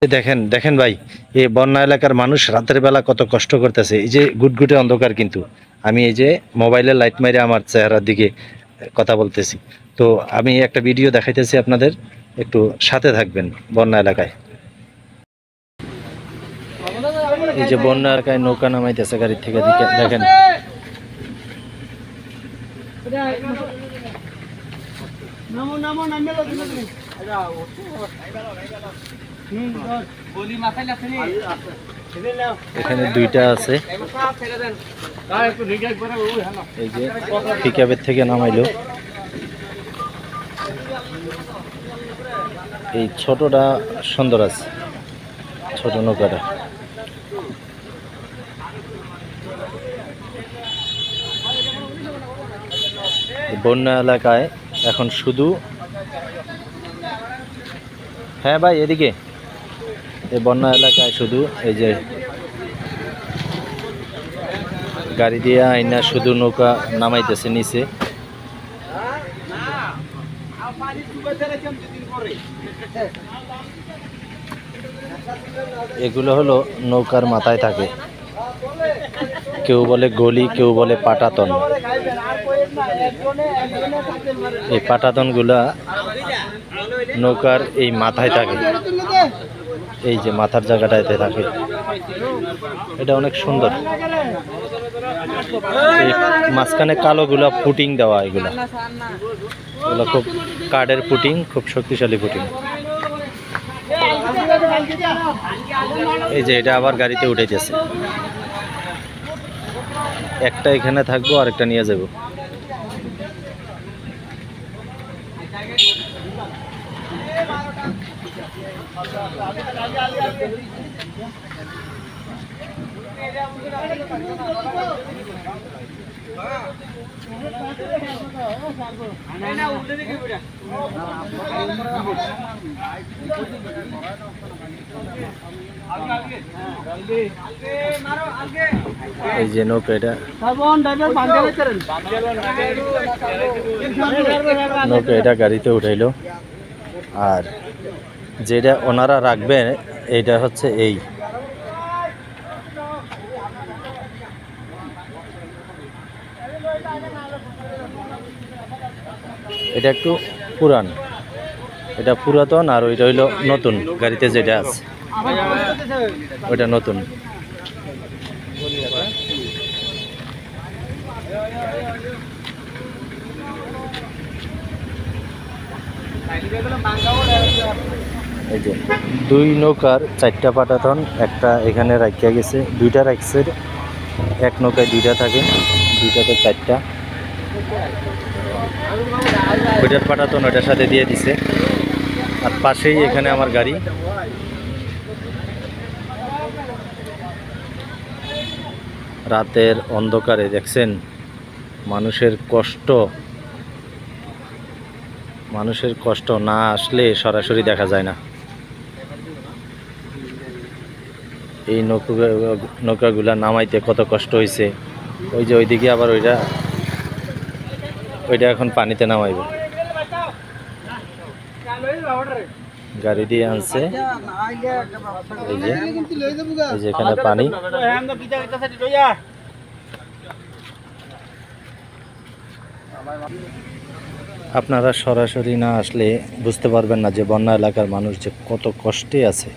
দেখেন দেখেন ভাই, এই বন্যা এলাকার মানুষ রাতের বেলা কত কষ্ট করতেছে। এই যে গুটগুটে অন্ধকার, কিন্তু আমি এই যে মোবাইলের লাইট মাইরে আমার চেহারার দিকে কথা বলতেছি। তো আমি একটা ভিডিও দেখাইতেছি আপনাদের, একটু সাথে থাকবেন। বন্যা এলাকায়, এই যে বন্যা এলাকায় নৌকা নামাইতেছে গাড়ি থেকে, দেখেন। এখানে দুইটা আছে, এই যে পিকআপের থেকে নামাইলো। এই ছোটটা সুন্দর আছে, ছোট নৌকাটা। বন্যা এলাকায় এখন শুধু, হ্যাঁ ভাই এদিকে, এই বন্যা এলাকায় শুধু এই যে গাড়ি দিয়ে আইনা শুধু নৌকা নামাইতেছে নিচে। এগুলো হলো নৌকার মাথায় থাকে, কেউ বলে গলি, কেউ বলে পাটাতন। এই পাটাতন গুলা নৌকার এই মাথায় থাকে, এই যে মাথার জায়গাটাতে থাকে। এটা অনেক সুন্দর। এই মাঝখানে কালো গুলা পুটিং দেওয়া, এগুলো খুব কাঠের পুটিং, খুব শক্তিশালী পুটিং। এই যে এটা আবার গাড়িতে উঠাইতেছে, একটা এখানে থাকবো আর একটা নিয়ে যাব। এই যে নৌকা, এটা নৌকা, এটা গাড়িতে উঠাইলো। আর যেটা ওনারা রাখবেন এইটা হচ্ছে এই, এটা একটু পুরান, এটা পুরাতন, আর ওইটা হইলো নতুন। গাড়িতে যেটা আছে ওইটা নতুন। এই যে দুই নৌকার চারটা পাটাতন, একটা এখানে রাখিয়া গেছে, দুইটা রাখছে। এক নৌকায় দুইটা থাকে, দুইটাতে চারটা। ওইটার পাটাতন ওইটার সাথে দিয়ে দিছে। আর পাশেই এখানে আমার গাড়ি। রাতের অন্ধকারে দেখছেন মানুষের কষ্ট, মানুষের কষ্ট না আসলে সরাসরি দেখা যায় না। এই নৌকাগুলা নামাইতে কত কষ্ট হয়েছে। ওই যে ওইদিকে আবার ওইটা এখন পানিতে নামাইবে, গাড়ি দিয়ে আনছে। এই যে এখানে পানি। আপনারা সরাসরি না আসলে বুঝতে পারবেন না যে বন্যা এলাকার মানুষ যে কত কষ্টে আছে।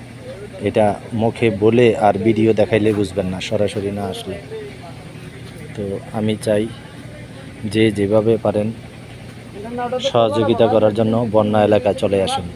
এটা মুখে বলে আর ভিডিও দেখাইলে বুঝবেন না, সরাসরি না আসলে। তো আমি চাই যে যেভাবে পারেন সহযোগিতা করার জন্য বন্যা এলাকায় চলে আসুন।